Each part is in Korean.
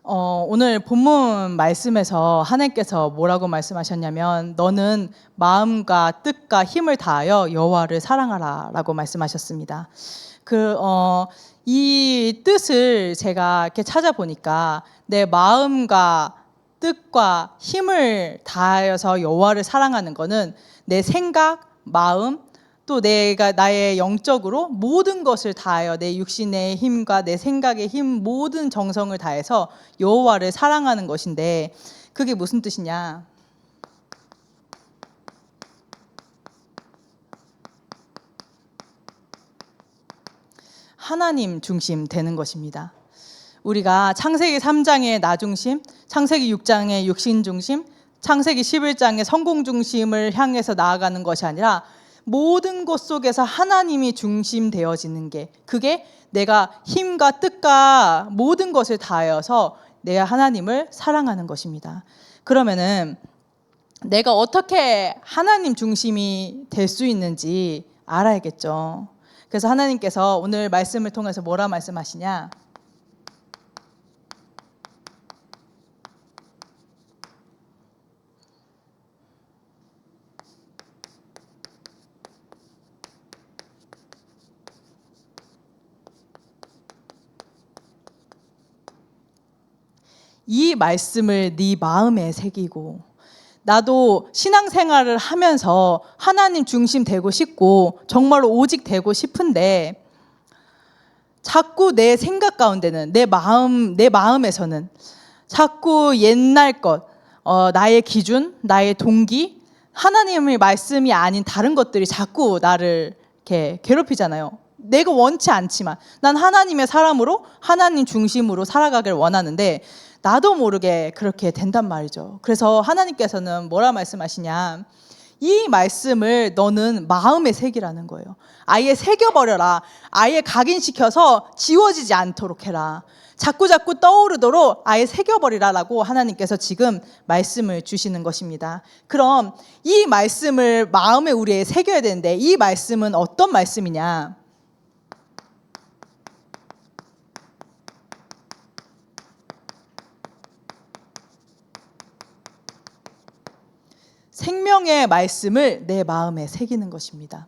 오늘 본문 말씀에서 하나님께서 뭐라고 말씀하셨냐면 너는 마음과 뜻과 힘을 다하여 여호와를 사랑하라 라고 말씀하셨습니다. 이 뜻을 제가 이렇게 찾아보니까 내 마음과 뜻과 힘을 다하여서 여호와를 사랑하는 거는 내 생각, 마음, 또 내가 나의 영적으로 모든 것을 다하여 내 육신의 힘과 내 생각의 힘 모든 정성을 다해서 여호와를 사랑하는 것인데 그게 무슨 뜻이냐? 하나님 중심 되는 것입니다. 우리가 창세기 3장의 나 중심, 창세기 6장의 육신 중심, 창세기 11장의 성공 중심을 향해서 나아가는 것이 아니라 모든 것 속에서 하나님이 중심되어지는 게 그게 내가 힘과 뜻과 모든 것을 다하여서 내가 하나님을 사랑하는 것입니다. 그러면은 내가 어떻게 하나님 중심이 될 수 있는지 알아야겠죠. 그래서 하나님께서 오늘 말씀을 통해서 뭐라 말씀하시냐? 이 말씀을 네 마음에 새기고 나도 신앙생활을 하면서 하나님 중심 되고 싶고 정말로 오직 되고 싶은데 자꾸 내 생각 가운데는 내 마음에서는 자꾸 옛날 것, 나의 기준, 나의 동기, 하나님의 말씀이 아닌 다른 것들이 자꾸 나를 이렇게 괴롭히잖아요. 내가 원치 않지만 난 하나님의 사람으로 하나님 중심으로 살아가길 원하는데 나도 모르게 그렇게 된단 말이죠. 그래서 하나님께서는 뭐라 말씀하시냐? 이 말씀을 너는 마음에 새기라는 거예요. 아예 새겨버려라. 아예 각인시켜서 지워지지 않도록 해라. 자꾸 떠오르도록 아예 새겨버리라라고 하나님께서 지금 말씀을 주시는 것입니다. 그럼 이 말씀을 마음에 우리에 새겨야 되는데 이 말씀은 어떤 말씀이냐? 생명의 말씀을 내 마음에 새기는 것입니다.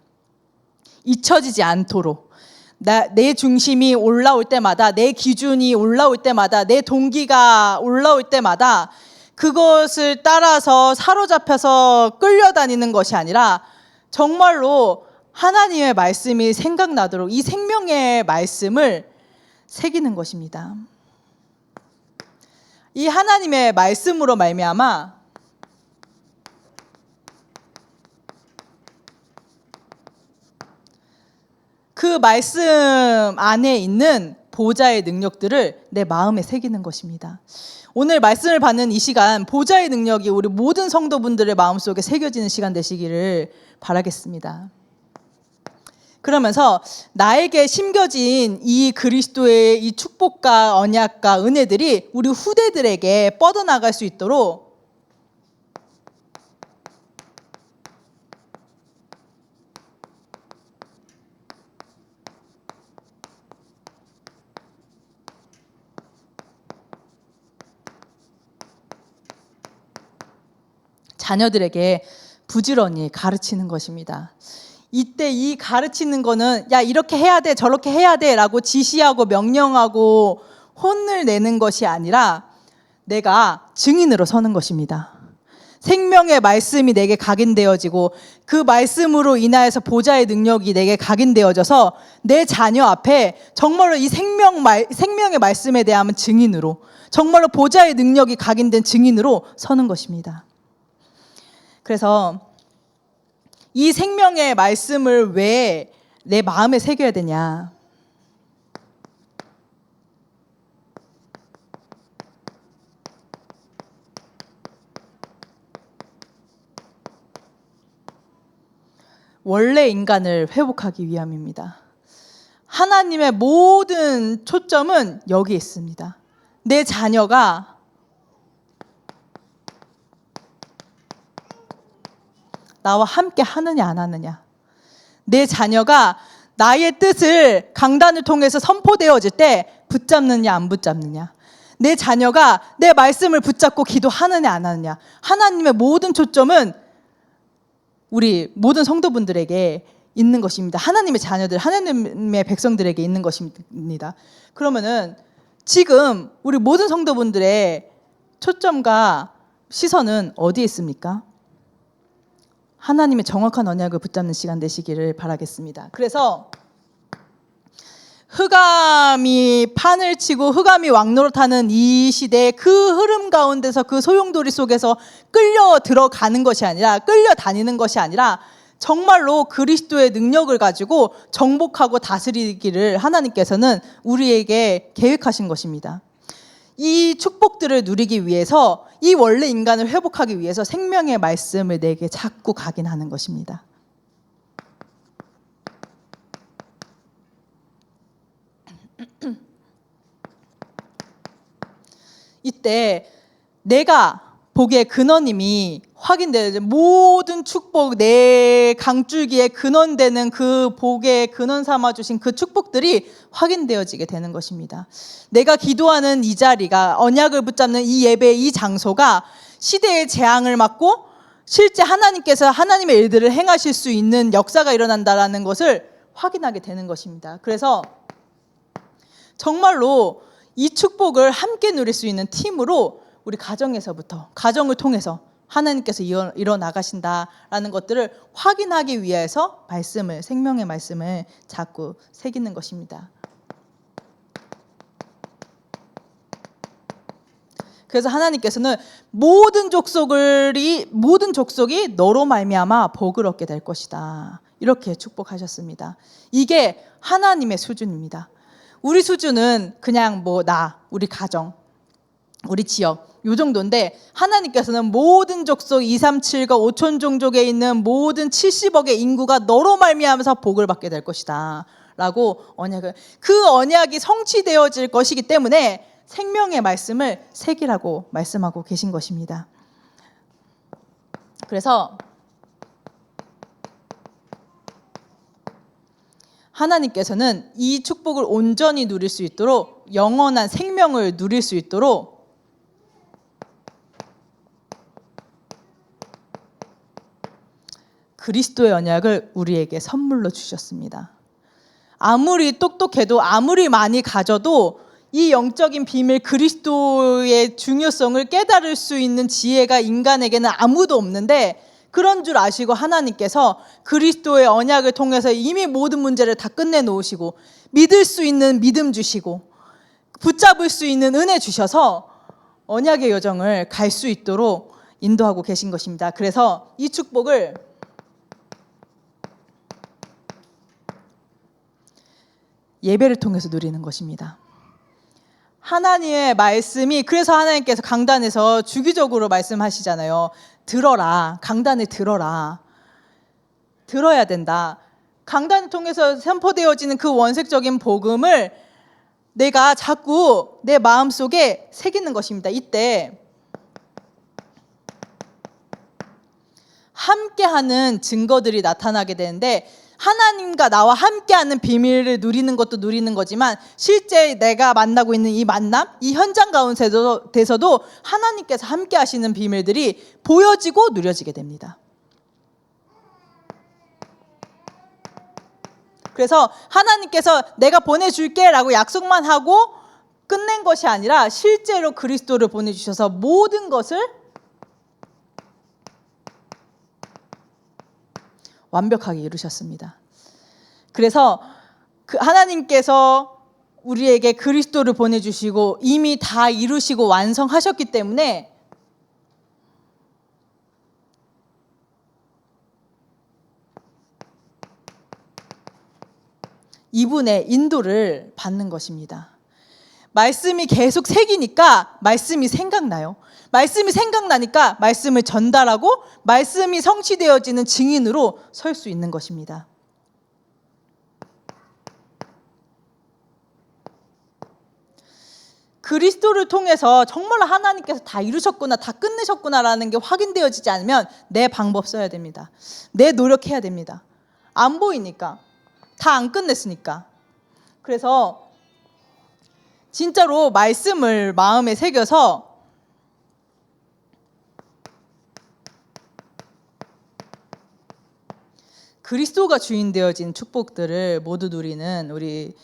잊혀지지 않도록 내 중심이 올라올 때마다 내 기준이 올라올 때마다 내 동기가 올라올 때마다 그것을 따라서 사로잡혀서 끌려다니는 것이 아니라 정말로 하나님의 말씀이 생각나도록 이 생명의 말씀을 새기는 것입니다. 이 하나님의 말씀으로 말미암아 그 말씀 안에 있는 보좌의 능력들을 내 마음에 새기는 것입니다. 오늘 말씀을 받는 이 시간 보좌의 능력이 우리 모든 성도분들의 마음속에 새겨지는 시간 되시기를 바라겠습니다. 그러면서 나에게 심겨진 이 그리스도의 이 축복과 언약과 은혜들이 우리 후대들에게 뻗어나갈 수 있도록 자녀들에게 부지런히 가르치는 것입니다. 이때 이 가르치는 거는 야 이렇게 해야 돼 저렇게 해야 돼 라고 지시하고 명령하고 혼을 내는 것이 아니라 내가 증인으로 서는 것입니다. 생명의 말씀이 내게 각인되어지고 그 말씀으로 인하여서 보좌의 능력이 내게 각인되어져서 내 자녀 앞에 정말로 이 생명의 말씀에 대한 증인으로 정말로 보좌의 능력이 각인된 증인으로 서는 것입니다. 그래서 이 생명의 말씀을 왜 내 마음에 새겨야 되냐? 원래 인간을 회복하기 위함입니다. 하나님의 모든 초점은 여기 있습니다. 내 자녀가 나와 함께 하느냐 안 하느냐, 내 자녀가 나의 뜻을 강단을 통해서 선포되어질 때 붙잡느냐 안 붙잡느냐, 내 자녀가 내 말씀을 붙잡고 기도하느냐 안 하느냐. 하나님의 모든 초점은 우리 모든 성도분들에게 있는 것입니다. 하나님의 자녀들, 하나님의 백성들에게 있는 것입니다. 그러면은 지금 우리 모든 성도분들의 초점과 시선은 어디에 있습니까? 하나님의 정확한 언약을 붙잡는 시간 되시기를 바라겠습니다. 그래서 흑암이 판을 치고 흑암이 왕노릇하는 이 시대의 그 흐름 가운데서 그 소용돌이 속에서 끌려 들어가는 것이 아니라, 끌려다니는 것이 아니라 정말로 그리스도의 능력을 가지고 정복하고 다스리기를 하나님께서는 우리에게 계획하신 것입니다. 이 축복들을 누리기 위해서, 이 원래 인간을 회복하기 위해서 생명의 말씀을 내게 자꾸 각인하는 것입니다. 이때 내가 보기에 근원임이 확인되어요. 모든 축복, 내 강줄기에 근원되는 그 복의 근원 삼아주신 그 축복들이 확인되어지게 되는 것입니다. 내가 기도하는 이 자리가, 언약을 붙잡는 이 예배의 이 장소가 시대의 재앙을 막고 실제 하나님께서 하나님의 일들을 행하실 수 있는 역사가 일어난다는 것을 확인하게 되는 것입니다. 그래서 정말로 이 축복을 함께 누릴 수 있는 팀으로 우리 가정에서부터, 가정을 통해서 하나님께서 일어나가신다라는 것들을 확인하기 위해서 말씀을, 생명의 말씀을 자꾸 새기는 것입니다. 그래서 하나님께서는 모든 족속이 너로 말미암아 복을 얻게 될 것이다, 이렇게 축복하셨습니다. 이게 하나님의 수준입니다. 우리 수준은 그냥 우리 가정, 우리 지역 요 정도인데, 하나님께서는 모든 족속 237과 5천 종족에 있는 모든 70억의 인구가 너로 말미암아서 복을 받게 될 것이다 라고 그 언약이 성취되어질 것이기 때문에 생명의 말씀을 새기라고 말씀하고 계신 것입니다. 그래서 하나님께서는 이 축복을 온전히 누릴 수 있도록, 영원한 생명을 누릴 수 있도록 그리스도의 언약을 우리에게 선물로 주셨습니다. 아무리 똑똑해도, 아무리 많이 가져도 이 영적인 비밀, 그리스도의 중요성을 깨달을 수 있는 지혜가 인간에게는 아무도 없는데, 그런 줄 아시고 하나님께서 그리스도의 언약을 통해서 이미 모든 문제를 다 끝내놓으시고, 믿을 수 있는 믿음 주시고, 붙잡을 수 있는 은혜 주셔서 언약의 여정을 갈 수 있도록 인도하고 계신 것입니다. 그래서 이 축복을 예배를 통해서 누리는 것입니다. 하나님의 말씀이, 그래서 하나님께서 강단에서 주기적으로 말씀하시잖아요. 들어라, 강단을 들어라, 들어야 된다. 강단을 통해서 선포되어지는 그 원색적인 복음을 내가 자꾸 내 마음속에 새기는 것입니다. 이때 함께하는 증거들이 나타나게 되는데, 하나님과 나와 함께하는 비밀을 누리는 것도 누리는 거지만, 실제 내가 만나고 있는 이 만남, 이 현장 가운데서도 하나님께서 함께 하시는 비밀들이 보여지고 누려지게 됩니다. 그래서 하나님께서 내가 보내줄게 라고 약속만 하고 끝낸 것이 아니라, 실제로 그리스도를 보내주셔서 모든 것을 완벽하게 이루셨습니다. 그래서 하나님께서 우리에게 그리스도를 보내주시고 이미 다 이루시고 완성하셨기 때문에 이분의 인도를 받는 것입니다. 말씀이 계속 새기니까 말씀이 생각나요. 말씀이 생각나니까 말씀을 전달하고 말씀이 성취되어지는 증인으로 설 수 있는 것입니다. 그리스도를 통해서 정말로 하나님께서 다 이루셨구나, 다 끝내셨구나라는 게 확인되어지지 않으면 내 방법 써야 됩니다. 내 노력해야 됩니다. 안 보이니까, 다 안 끝냈으니까. 그래서 진짜로 말씀을 마음에 새겨서 그리스도가 주인 되어진 축복들을 모두 누리는 우리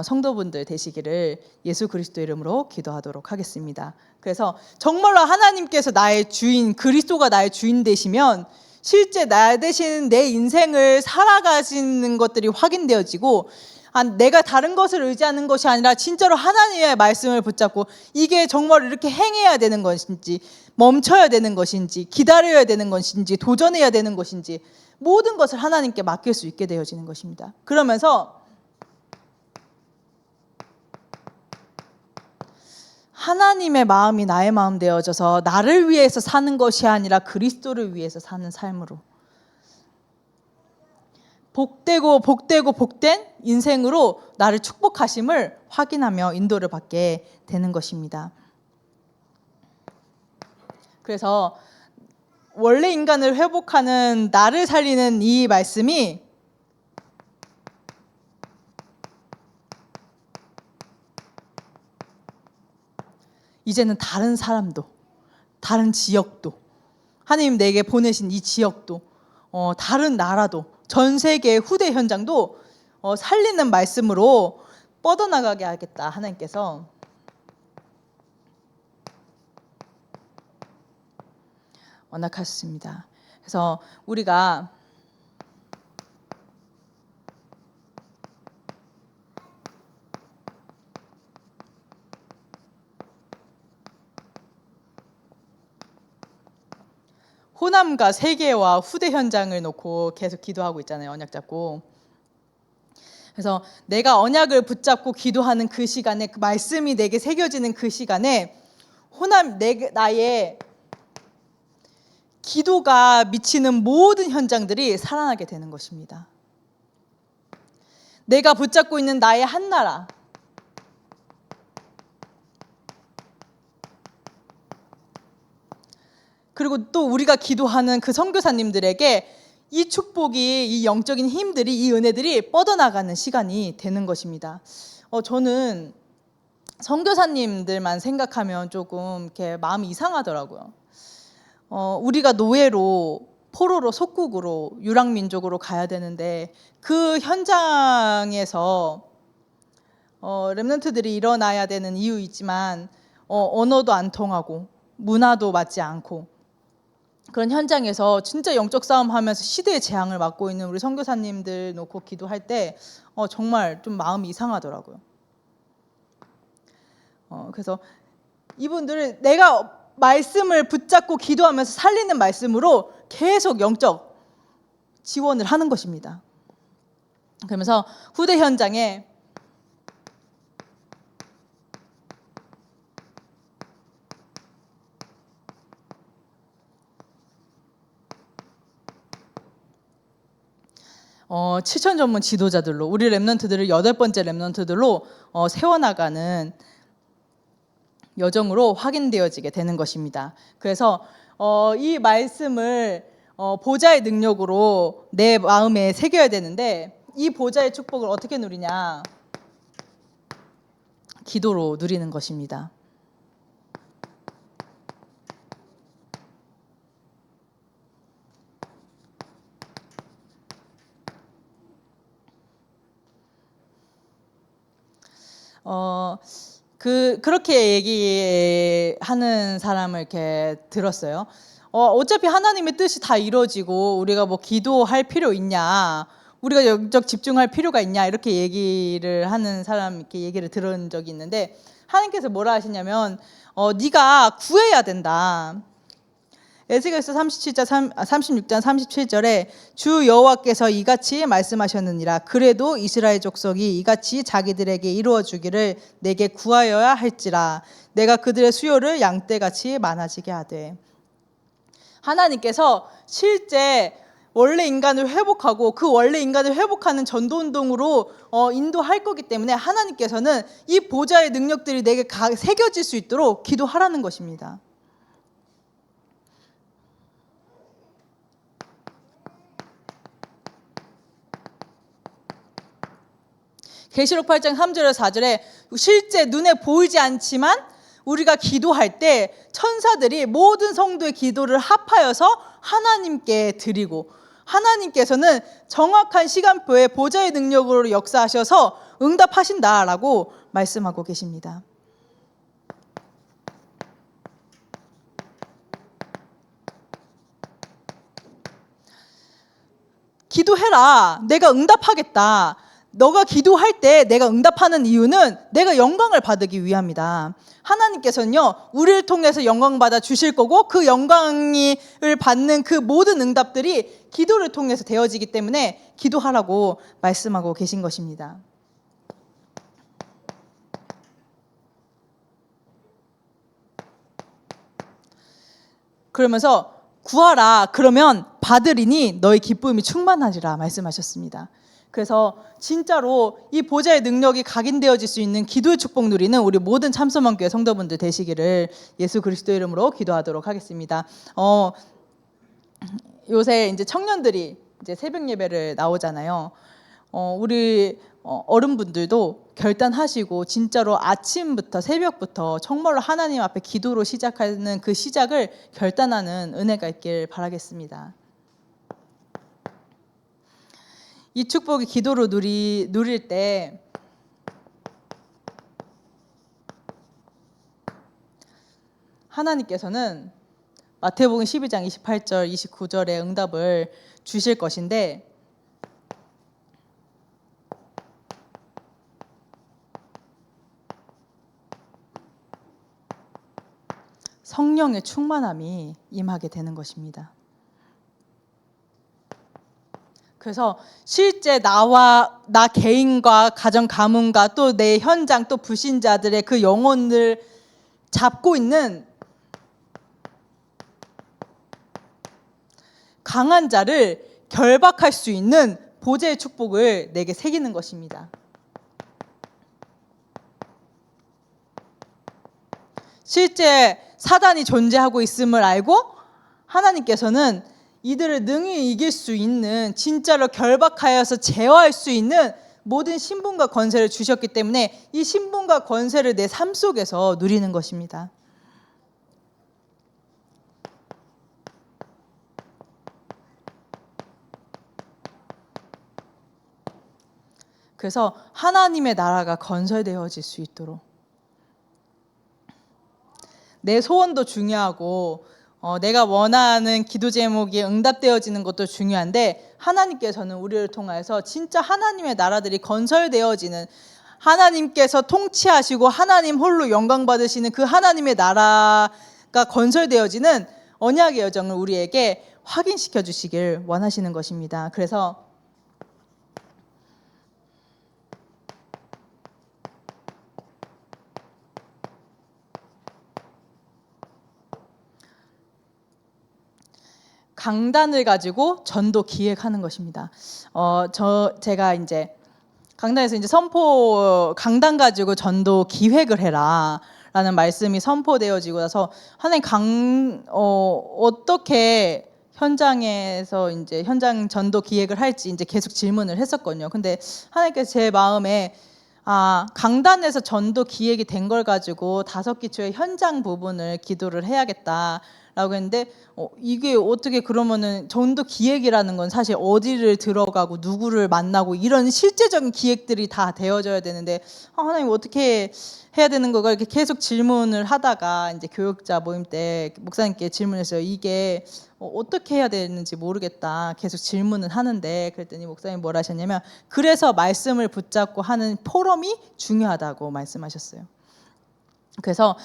성도분들 되시기를 예수 그리스도 이름으로 기도하도록 하겠습니다. 그래서 정말로 하나님께서 나의 주인, 그리스도가 나의 주인 되시면 실제 나 대신 내 인생을 살아가시는 것들이 확인되어지고, 내가 다른 것을 의지하는 것이 아니라 진짜로 하나님의 말씀을 붙잡고 이게 정말 이렇게 행해야 되는 것인지, 멈춰야 되는 것인지, 기다려야 되는 것인지, 도전해야 되는 것인지, 모든 것을 하나님께 맡길 수 있게 되어지는 것입니다. 그러면서 하나님의 마음이 나의 마음 되어져서 나를 위해서 사는 것이 아니라 그리스도를 위해서 사는 삶으로 복되고 복되고 복된 인생으로 나를 축복하심을 확인하며 인도를 받게 되는 것입니다. 그래서 원래 인간을 회복하는 나를 살리는 이 말씀이 이제는 다른 사람도, 다른 지역도, 하나님 내게 보내신 이 지역도, 다른 나라도, 전 세계의 후대 현장도 살리는 말씀으로 뻗어나가게 하겠다, 하나님께서. 원하셨습니다. 그래서 우리가 호남과 세계와 후대 현장을 놓고 계속 기도하고 있잖아요. 언약 잡고. 그래서 내가 언약을 붙잡고 기도하는 그 시간에, 그 말씀이 내게 새겨지는 그 시간에 나의 기도가 미치는 모든 현장들이 살아나게 되는 것입니다. 내가 붙잡고 있는 나의 한 나라, 그리고 또 우리가 기도하는 그 선교사님들에게 이 축복이, 이 영적인 힘들이, 이 은혜들이 뻗어나가는 시간이 되는 것입니다. 저는 선교사님들만 생각하면 조금 이렇게 마음이 이상하더라고요. 우리가 노예로, 포로로, 속국으로, 유랑민족으로 가야 되는데 그 현장에서 렘넌트들이 일어나야 되는 이유이지만 언어도 안 통하고 문화도 맞지 않고 그런 현장에서 진짜 영적 싸움하면서 시대의 재앙을 맡고 있는 우리 선교사님들 놓고 기도할 때 정말 좀 마음이 이상하더라고요. 그래서 이분들을 내가 말씀을 붙잡고 기도하면서 살리는 말씀으로 계속 영적 지원을 하는 것입니다. 그러면서 후대 현장에 실천 전문 지도자들로 우리 렘넌트들을 8번째 렘넌트들로 세워나가는 여정으로 확인되어지게 되는 것입니다. 그래서 이 말씀을 보좌의 능력으로 내 마음에 새겨야 되는데 이 보좌의 축복을 어떻게 누리냐? 기도로 누리는 것입니다. 그렇게 얘기하는 사람을 이렇게 들었어요. 어차피 하나님의 뜻이 다 이루어지고 우리가 뭐 기도할 필요 있냐, 우리가 영적 집중할 필요가 있냐, 이렇게 얘기를 하는 사람 이렇게 얘기를 들은 적이 있는데 하나님께서 뭐라 하시냐면 네가 구해야 된다. 에스겔서 36장 37절에 주 여호와께서 이같이 말씀하셨느니라. 그래도 이스라엘 족속이 이같이 자기들에게 이루어 주기를 내게 구하여야 할지라. 내가 그들의 수요를 양떼같이 많아지게 하되. 하나님께서 실제 원래 인간을 회복하고 그 원래 인간을 회복하는 전도운동으로 인도할 거기 때문에 하나님께서는 이 보좌의 능력들이 내게 새겨질 수 있도록 기도하라는 것입니다. 계시록 8장 3절에서 4절에 실제 눈에 보이지 않지만 우리가 기도할 때 천사들이 모든 성도의 기도를 합하여서 하나님께 드리고, 하나님께서는 정확한 시간표에 보좌의 능력으로 역사하셔서 응답하신다라고 말씀하고 계십니다. 기도해라. 내가 응답하겠다. 너가 기도할 때 내가 응답하는 이유는 내가 영광을 받기 위함이다. 하나님께서는요, 우리를 통해서 영광 받아 주실 거고, 그 영광을 받는 그 모든 응답들이 기도를 통해서 되어지기 때문에 기도하라고 말씀하고 계신 것입니다. 그러면서 구하라. 그러면 받으리니 너의 기쁨이 충만하리라 말씀하셨습니다. 그래서 진짜로 이 보좌의 능력이 각인되어질 수 있는 기도의 축복 누리는 우리 모든 참소망교회 성도분들 되시기를 예수 그리스도 이름으로 기도하도록 하겠습니다. 요새 이제 청년들이 이제 새벽 예배를 나오잖아요. 우리 어른분들도 결단하시고 진짜로 아침부터 새벽부터 정말로 하나님 앞에 기도로 시작하는 그 시작을 결단하는 은혜가 있길 바라겠습니다. 이 축복이 기도로 누릴 때 하나님께서는 마태복음 12장 28절 29절의 응답을 주실 것인데, 성령의 충만함이 임하게 되는 것입니다. 그래서 실제 나 개인과 가정 가문과 또 내 현장 또 불신자들의 그 영혼을 잡고 있는 강한 자를 결박할 수 있는 보좌의 축복을 내게 새기는 것입니다. 실제 사단이 존재하고 있음을 알고 하나님께서는 이들을 능히 이길 수 있는, 진짜로 결박하여서 제어할 수 있는 모든 신분과 권세를 주셨기 때문에 이 신분과 권세를 내 삶 속에서 누리는 것입니다. 그래서 하나님의 나라가 건설되어질 수 있도록 내 소원도 중요하고 내가 원하는 기도 제목이 응답되어지는 것도 중요한데, 하나님께서는 우리를 통해서 진짜 하나님의 나라들이 건설되어지는, 하나님께서 통치하시고 하나님 홀로 영광 받으시는 그 하나님의 나라가 건설되어지는 언약의 여정을 우리에게 확인시켜 주시길 원하시는 것입니다. 그래서 강단을 가지고 전도 기획하는 것입니다. 제가 이제 강단에서 이제 강단 가지고 전도 기획을 해라라는 말씀이 선포되어지고 나서 하나님 어떻게 현장에서 이제 현장 전도 기획을 할지 이제 계속 질문을 했었거든요. 근데 하나님께서 제 마음에 강단에서 전도 기획이 된 걸 가지고 5기초의 현장 부분을 기도를 해야겠다라고 했는데, 이게 어떻게 그러면은 전도 기획이라는 건 사실 어디를 들어가고 누구를 만나고 이런 실제적인 기획들이 다 되어져야 되는데, 하나님 어떻게 해야 되는 거가, 이렇게 계속 질문을 하다가 이제 교육자 모임 때 목사님께 질문했어요. 이게 어떻게 해야 되는지 모르겠다. 계속 질문을 하는데, 그랬더니 목사님 뭐라 하셨냐면, 그래서 말씀을 붙잡고 하는 포럼이 중요하다고 말씀하셨어요. 그래서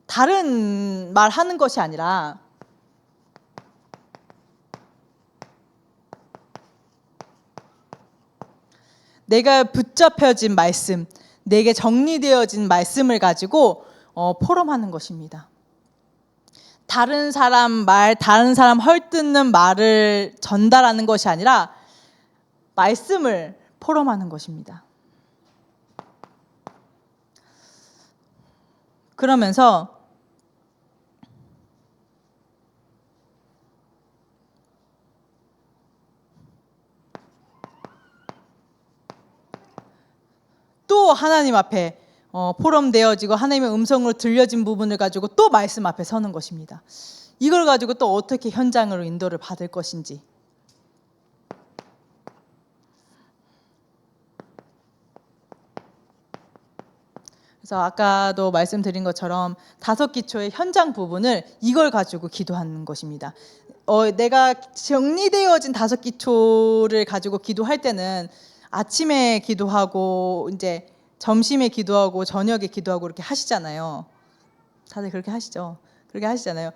다른 말 하는 것이 아니라 내가 붙잡혀진 말씀, 내게 정리되어진 말씀을 가지고 포럼하는 것입니다. 다른 사람 헐뜯는 말을 전달하는 것이 아니라 말씀을 포럼하는 것입니다. 그러면서 하나님 앞에 포럼되어지고 하나님의 음성으로 들려진 부분을 가지고 또 말씀 앞에 서는 것입니다. 이걸 가지고 또 어떻게 현장으로 인도를 받을 것인지. 그래서 아까도 말씀드린 것처럼 5기초의 현장 부분을 이걸 가지고 기도하는 것입니다. 내가 정리되어진 5기초를 가지고 기도할 때는 아침에 기도하고 이제 점심에 기도하고 저녁에 기도하고 이렇게 하시잖아요. 다들 그렇게 하시죠? 그렇게 하시잖아요.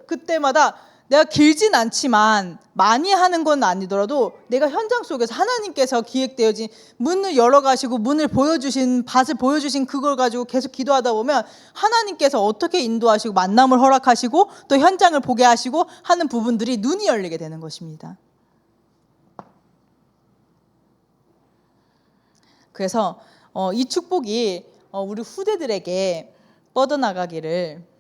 그때마다 내가 길진 않지만 많이 하는 건 아니더라도 내가 현장 속에서 하나님께서 기획되어진 문을 열어가시고 문을 보여주신 밭을 보여주신 그걸 가지고 계속 기도하다 보면 하나님께서 어떻게 인도하시고 만남을 허락하시고 또 현장을 보게 하시고 하는 부분들이 눈이 열리게 되는 것입니다. 그래서 이 축복이 우리 후대들에게 뻗어나가기를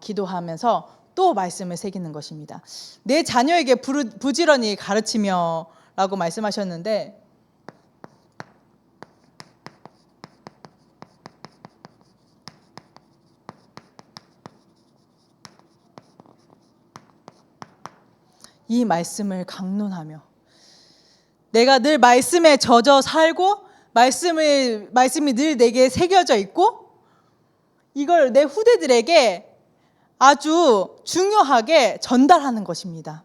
기도하면서 또 말씀을 새기는 것입니다. 내 자녀에게 부지런히 가르치며 라고 말씀하셨는데 이 말씀을 강론하며 내가 늘 말씀에 젖어 살고 말씀이 늘 내게 새겨져 있고 이걸 내 후대들에게 아주 중요하게 전달하는 것입니다.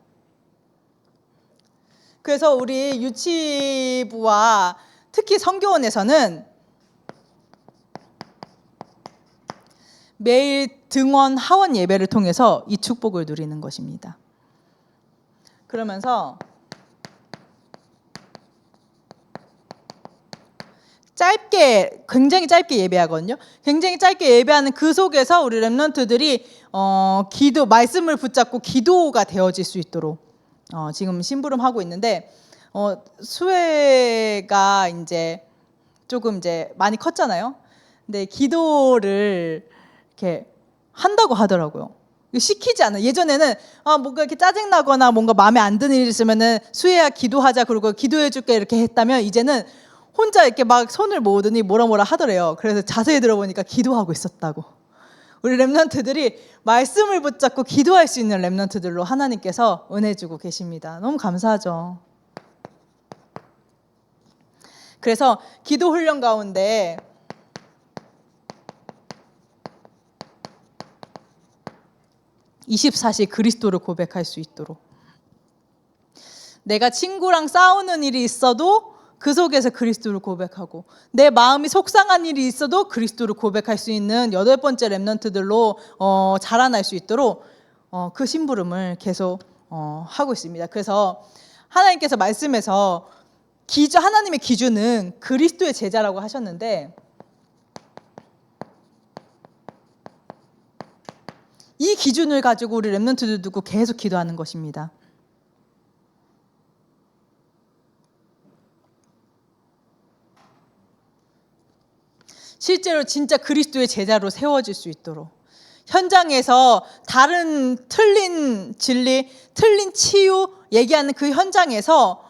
그래서 우리 유치부와 특히 성교원에서는 매일 등원 하원 예배를 통해서 이 축복을 누리는 것입니다. 그러면서 굉장히 짧게 예배하거든요. 굉장히 짧게 예배하는 그 속에서 우리 렘넌트들이 말씀을 붙잡고 기도가 되어질 수 있도록 지금 심부름하고 있는데 수혜가 이제 조금 이제 많이 컸잖아요. 근데 기도를 이렇게 한다고 하더라고요. 시키지 않아요. 예전에는 뭔가 이렇게 짜증나거나 뭔가 마음에 안 드는 일이 있으면은 수혜야 기도하자 그러고 기도해줄게 이렇게 했다면 이제는 혼자 이렇게 막 손을 모으더니 뭐라 하더래요. 그래서 자세히 들어보니까 기도하고 있었다고. 우리 렘넌트들이 말씀을 붙잡고 기도할 수 있는 렘넌트들로 하나님께서 은혜 주고 계십니다. 너무 감사하죠. 그래서 기도 훈련 가운데 (24시) 그리스도를 고백할 수 있도록 내가 친구랑 싸우는 일이 있어도 그 속에서 그리스도를 고백하고 내 마음이 속상한 일이 있어도 그리스도를 고백할 수 있는 8번째 렘넌트들로 자라날 수 있도록 그 심부름을 계속 하고 있습니다. 그래서 하나님께서 말씀에서 하나님의 기준은 그리스도의 제자라고 하셨는데 이 기준을 가지고 우리 렘넌트들 두고 계속 기도하는 것입니다. 실제로 진짜 그리스도의 제자로 세워질 수 있도록 현장에서 다른 틀린 진리, 틀린 치유 얘기하는 그 현장에서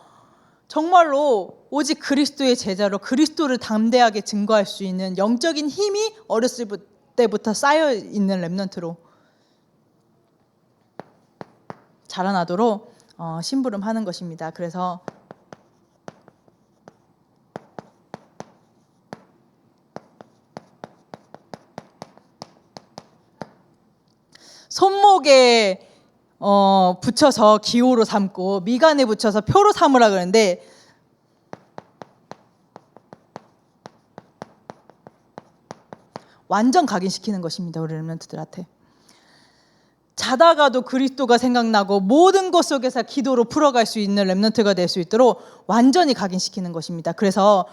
정말로 오직 그리스도의 제자로 그리스도를 담대하게 증거할 수 있는 영적인 힘이 어렸을 때부터 쌓여 있는 렘넌트로 자라나도록 심부름하는 것입니다. 그래서 손목에 붙여서 기호로 삼고 미간에 붙여서 표로 삼으라 그러는데 완전 각인시키는 것입니다. 우리 렘넌트들한테. 자다가도 그리스도가 생각나고 모든 것 속에서 기도로 풀어갈 수 있는 렘넌트가 될 수 있도록 완전히 각인시키는 것입니다. 그래서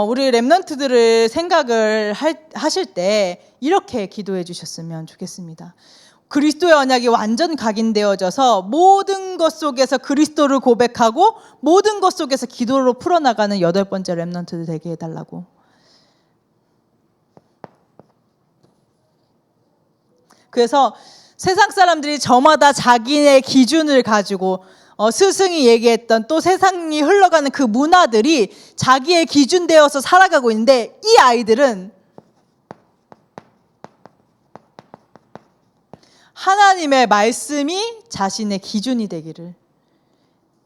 우리 렘넌트들을 생각을 하실 때 이렇게 기도해 주셨으면 좋겠습니다. 그리스도의 언약이 완전 각인되어져서 모든 것 속에서 그리스도를 고백하고 모든 것 속에서 기도로 풀어나가는 8번째 렘넌트들 되게 해달라고. 그래서 세상 사람들이 저마다 자기의 기준을 가지고 스승이 얘기했던 또 세상이 흘러가는 그 문화들이 자기의 기준 되어서 살아가고 있는데, 이 아이들은 하나님의 말씀이 자신의 기준이 되기를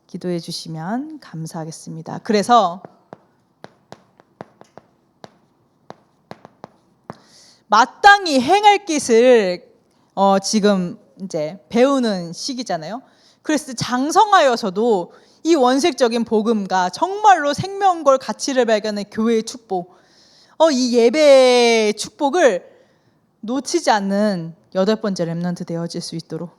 기도해 주시면 감사하겠습니다. 그래서 마땅히 행할 것을 지금 이제 배우는 시기잖아요. 그래서 장성하여서도 이 원색적인 복음과 정말로 생명걸 가치를 발견한 교회의 축복, 이 예배의 축복을 놓치지 않는 8번째 렘넌트 되어질 수 있도록.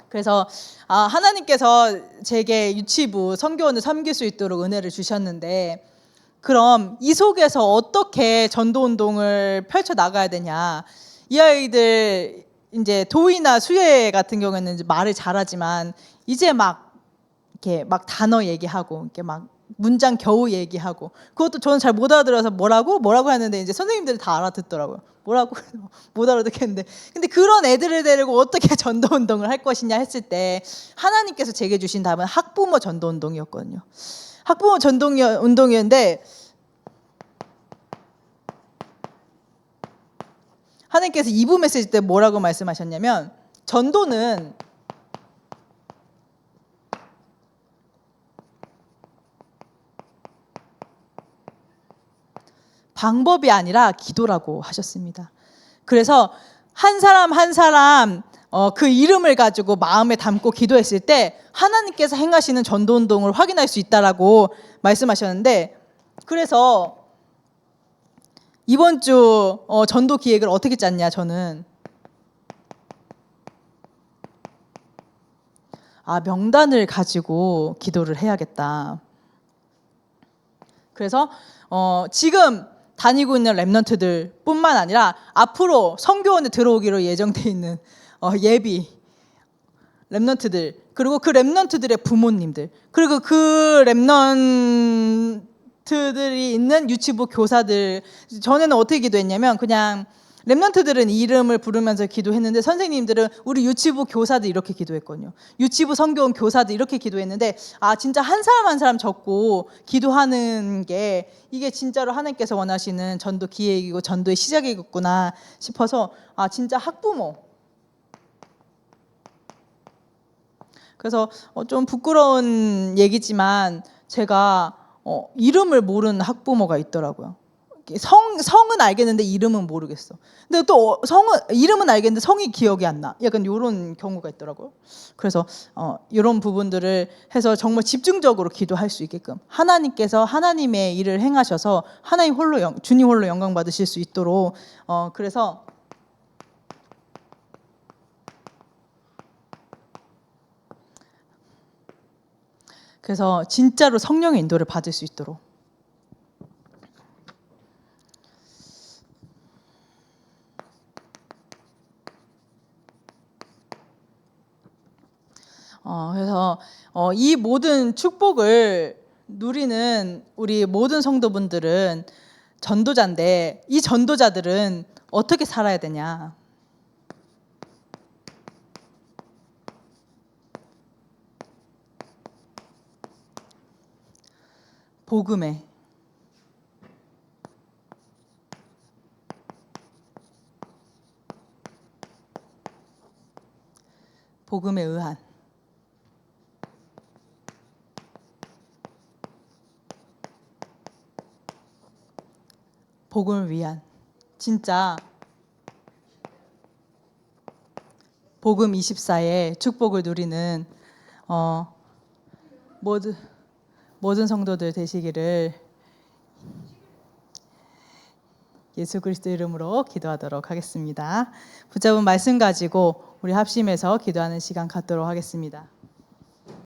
그래서 하나님께서 제게 유치부 선교원을 섬길 수 있도록 은혜를 주셨는데, 그럼 이 속에서 어떻게 전도운동을 펼쳐 나가야 되냐. 이 아이들 이제 도희나 수혜 같은 경우에는 이제 말을 잘하지만 이제 막 이렇게 막 단어 얘기하고 이렇게 막 문장 겨우 얘기하고, 그것도 저는 잘 못 알아들어서 뭐라고 하는데 이제 선생님들이 다 알아듣더라고요. 뭐라고 못 알아듣겠는데, 근데 그런 애들을 데리고 어떻게 전도운동을 할 것이냐 했을 때 하나님께서 제게 주신 답은 학부모 전도운동이었거든요. 학부모 전도운동이었는데, 하나님께서 2부 메시지 때 뭐라고 말씀하셨냐면, 전도는 방법이 아니라 기도라고 하셨습니다. 그래서 한 사람 한 사람 그 이름을 가지고 마음에 담고 기도했을 때 하나님께서 행하시는 전도운동을 확인할 수 있다라고 말씀하셨는데, 그래서 이번 주 전도 기획을 어떻게 짰냐, 저는 명단을 가지고 기도를 해야겠다. 그래서 지금 다니고 있는 렘넌트들 뿐만 아니라 앞으로 선교원에 들어오기로 예정돼 있는 예비 렘넌트들, 그리고 그 렘넌트들의 부모님들, 그리고 그 렘넌트들이 있는 유치부 교사들. 전에는 어떻게 기도했냐면, 그냥 렘넌트들은 이름을 부르면서 기도했는데 선생님들은 우리 유치부 교사들 이렇게 기도했거든요. 유치부 선교원 교사들 이렇게 기도했는데, 진짜 한 사람 한 사람 적고 기도하는 게 이게 진짜로 하나님께서 원하시는 전도 기획이고 전도의 시작이겠구나 싶어서 진짜 학부모. 그래서 좀 부끄러운 얘기지만 제가 이름을 모르는 학부모가 있더라고요. 성은 알겠는데 이름은 모르겠어. 근데 또 이름은 알겠는데 성이 기억이 안 나. 약간 이런 경우가 있더라고요. 그래서 이런 부분들을 해서 정말 집중적으로 기도할 수 있게끔 하나님께서 하나님의 일을 행하셔서 주님 홀로 영광 받으실 수 있도록 그래서 진짜로 성령의 인도를 받을 수 있도록. 그래서 이 모든 축복을 누리는 우리 모든 성도분들은 전도자인데, 이 전도자들은 어떻게 살아야 되냐. 복음에 의한 복음을 위한 진짜 복음 24의 축복을 누리는 모든 성도들 되시기를 예수 그리스도 이름으로 기도하도록 하겠습니다. 붙잡은 말씀 가지고 우리 합심해서 기도하는 시간 갖도록 하겠습니다.